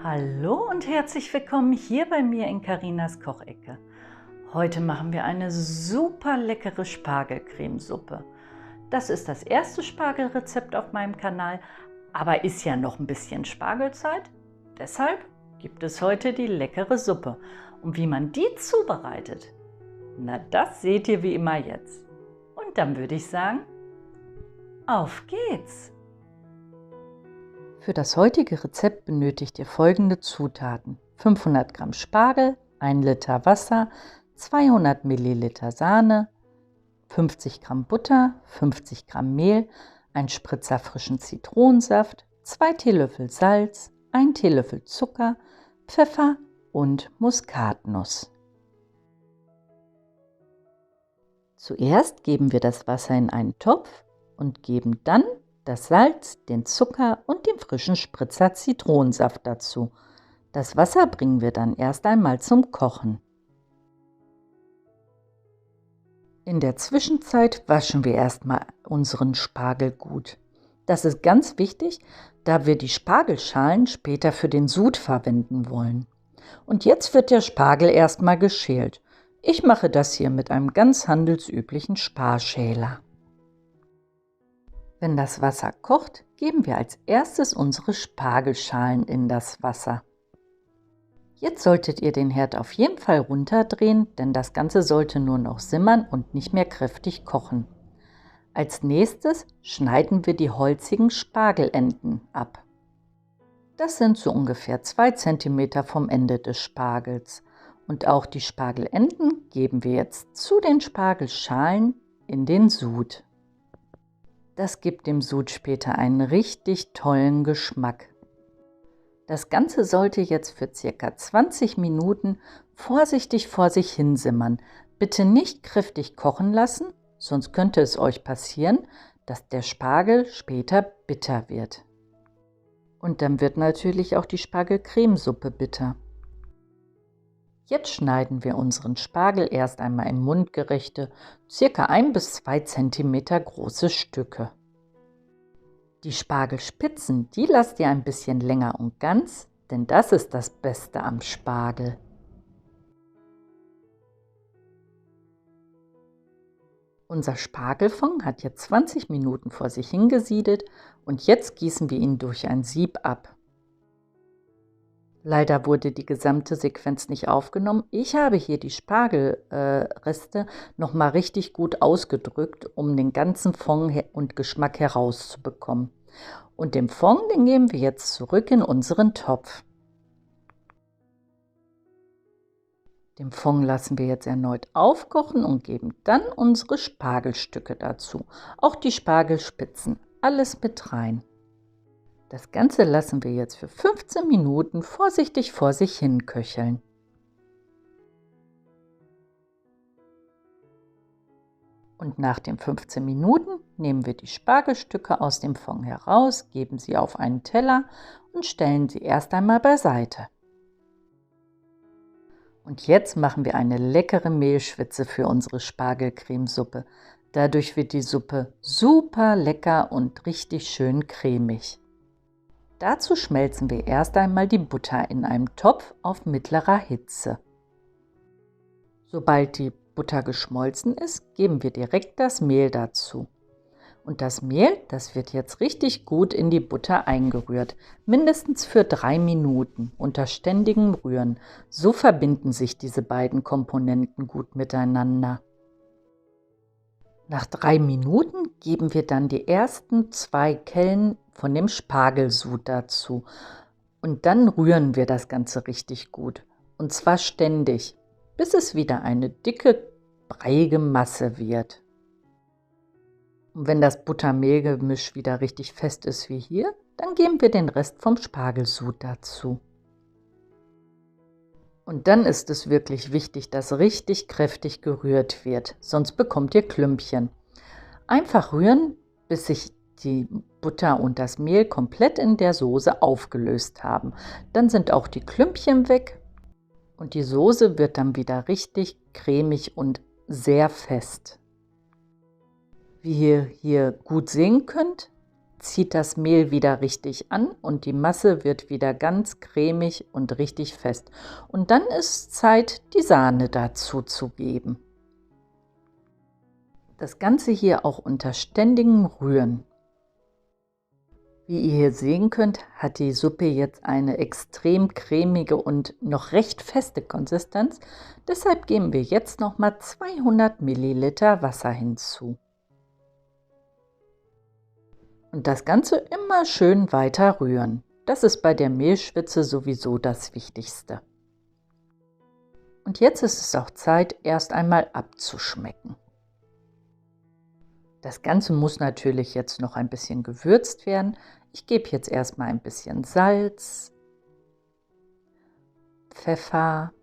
Hallo und herzlich willkommen hier bei mir in Carinas Kochecke. Heute machen wir eine super leckere Spargelcremesuppe. Das ist das erste Spargelrezept auf meinem Kanal, aber ist ja noch ein bisschen Spargelzeit. Deshalb gibt es heute die leckere Suppe. Und wie man die zubereitet, na das seht ihr wie immer jetzt. Und dann würde ich sagen, auf geht's! Für das heutige Rezept benötigt ihr folgende Zutaten: 500 Gramm Spargel, 1 Liter Wasser, 200 Milliliter Sahne, 50 Gramm Butter, 50 Gramm Mehl, ein Spritzer frischen Zitronensaft, 2 Teelöffel Salz, 1 Teelöffel Zucker, Pfeffer und Muskatnuss. Zuerst geben wir das Wasser in einen Topf und geben dann das Salz, den Zucker und den frischen Spritzer Zitronensaft dazu. Das Wasser bringen wir dann erst einmal zum Kochen. In der Zwischenzeit waschen wir erstmal unseren Spargel gut. Das ist ganz wichtig, da wir die Spargelschalen später für den Sud verwenden wollen. Und jetzt wird der Spargel erstmal geschält. Ich mache das hier mit einem ganz handelsüblichen Sparschäler. Wenn das Wasser kocht, geben wir als erstes unsere Spargelschalen in das Wasser. Jetzt solltet ihr den Herd auf jeden Fall runterdrehen, denn das Ganze sollte nur noch simmern und nicht mehr kräftig kochen. Als nächstes schneiden wir die holzigen Spargelenden ab. Das sind so ungefähr 2 cm vom Ende des Spargels. Und auch die Spargelenden geben wir jetzt zu den Spargelschalen in den Sud. Das gibt dem Sud später einen richtig tollen Geschmack. Das Ganze sollte jetzt für ca. 20 Minuten vorsichtig vor sich hin simmern. Bitte nicht kräftig kochen lassen, sonst könnte es euch passieren, dass der Spargel später bitter wird. Und dann wird natürlich auch die Spargelcremesuppe bitter. Jetzt schneiden wir unseren Spargel erst einmal in mundgerechte, ca. 1 bis 2 cm große Stücke. Die Spargelspitzen, die lasst ihr ein bisschen länger und ganz, denn das ist das Beste am Spargel. Unser Spargelfond hat jetzt 20 Minuten vor sich hingesiedelt und jetzt gießen wir ihn durch ein Sieb ab. Leider wurde die gesamte Sequenz nicht aufgenommen. Ich habe hier die Spargelreste noch mal richtig gut ausgedrückt, um den ganzen Fond und Geschmack herauszubekommen. Und den Fond, den geben wir jetzt zurück in unseren Topf. Den Fond lassen wir jetzt erneut aufkochen und geben dann unsere Spargelstücke dazu. Auch die Spargelspitzen, alles mit rein. Das Ganze lassen wir jetzt für 15 Minuten vorsichtig vor sich hin köcheln. Und nach den 15 Minuten nehmen wir die Spargelstücke aus dem Fond heraus, geben sie auf einen Teller und stellen sie erst einmal beiseite. Und jetzt machen wir eine leckere Mehlschwitze für unsere Spargelcremesuppe. Dadurch wird die Suppe super lecker und richtig schön cremig. Dazu schmelzen wir erst einmal die Butter in einem Topf auf mittlerer Hitze. Sobald die Butter geschmolzen ist, geben wir direkt das Mehl dazu. Und das Mehl, das wird jetzt richtig gut in die Butter eingerührt, mindestens für 3 Minuten unter ständigem Rühren. So verbinden sich diese beiden Komponenten gut miteinander. Nach 3 Minuten geben wir dann die ersten 2 Kellen von dem Spargelsud dazu. Und dann rühren wir das Ganze richtig gut. Und zwar ständig, bis es wieder eine dicke, breiige Masse wird. Und wenn das Butter-Mehl-Gemisch wieder richtig fest ist wie hier, dann geben wir den Rest vom Spargelsud dazu. Und dann ist es wirklich wichtig, dass richtig kräftig gerührt wird, sonst bekommt ihr Klümpchen. Einfach rühren, bis sich die Butter und das Mehl komplett in der Soße aufgelöst haben. Dann sind auch die Klümpchen weg und die Soße wird dann wieder richtig cremig und sehr fest. Wie ihr hier gut sehen könnt, zieht das Mehl wieder richtig an und die Masse wird wieder ganz cremig und richtig fest. Und dann ist Zeit, die Sahne dazu zu geben. Das Ganze hier auch unter ständigem Rühren. Wie ihr hier sehen könnt, hat die Suppe jetzt eine extrem cremige und noch recht feste Konsistenz. Deshalb geben wir jetzt nochmal 200 Milliliter Wasser hinzu. Und das Ganze immer schön weiter rühren. Das ist bei der Mehlschwitze sowieso das Wichtigste. Und jetzt ist es auch Zeit, erst einmal abzuschmecken. Das Ganze muss natürlich jetzt noch ein bisschen gewürzt werden. Ich gebe jetzt erstmal ein bisschen Salz, Pfeffer,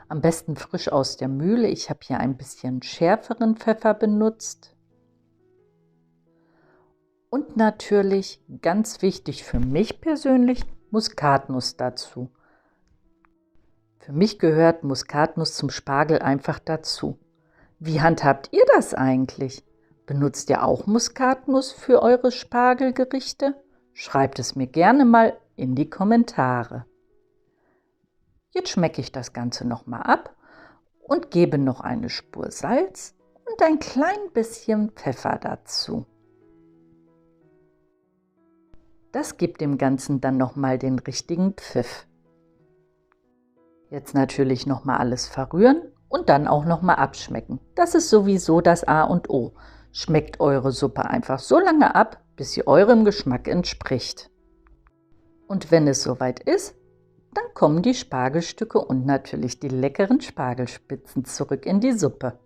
am besten frisch aus der Mühle. Ich habe hier ein bisschen schärferen Pfeffer benutzt. Und natürlich, ganz wichtig für mich persönlich, Muskatnuss dazu. Für mich gehört Muskatnuss zum Spargel einfach dazu. Wie handhabt ihr das eigentlich? Benutzt ihr auch Muskatnuss für eure Spargelgerichte? Schreibt es mir gerne mal in die Kommentare. Jetzt schmecke ich das Ganze nochmal ab und gebe noch eine Spur Salz und ein klein bisschen Pfeffer dazu. Das gibt dem Ganzen dann nochmal den richtigen Pfiff. Jetzt natürlich nochmal alles verrühren und dann auch nochmal abschmecken. Das ist sowieso das A und O. Schmeckt eure Suppe einfach so lange ab, bis sie eurem Geschmack entspricht. Und wenn es soweit ist, dann kommen die Spargelstücke und natürlich die leckeren Spargelspitzen zurück in die Suppe.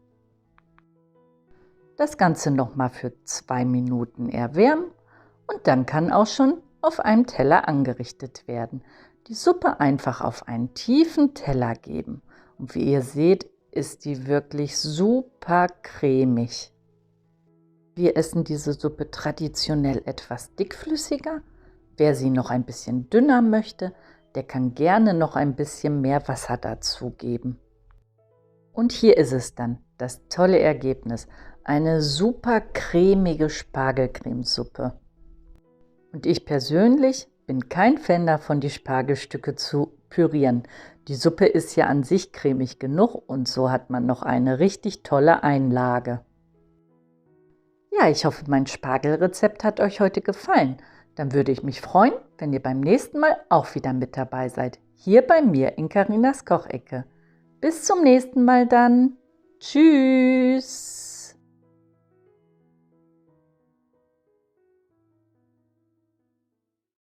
Das Ganze nochmal für 2 Minuten erwärmen und dann kann auch schon auf einem Teller angerichtet werden. Die Suppe einfach auf einen tiefen Teller geben. Und wie ihr seht, ist die wirklich super cremig. Wir essen diese Suppe traditionell etwas dickflüssiger. Wer sie noch ein bisschen dünner möchte, der kann gerne noch ein bisschen mehr Wasser dazu geben. Und hier ist es dann, das tolle Ergebnis. Eine super cremige Spargelcremesuppe. Und ich persönlich bin kein Fan davon, die Spargelstücke zu pürieren. Die Suppe ist ja an sich cremig genug und so hat man noch eine richtig tolle Einlage. Ja, ich hoffe, mein Spargelrezept hat euch heute gefallen. Dann würde ich mich freuen, wenn ihr beim nächsten Mal auch wieder mit dabei seid. Hier bei mir in Carinas Kochecke. Bis zum nächsten Mal dann. Tschüss!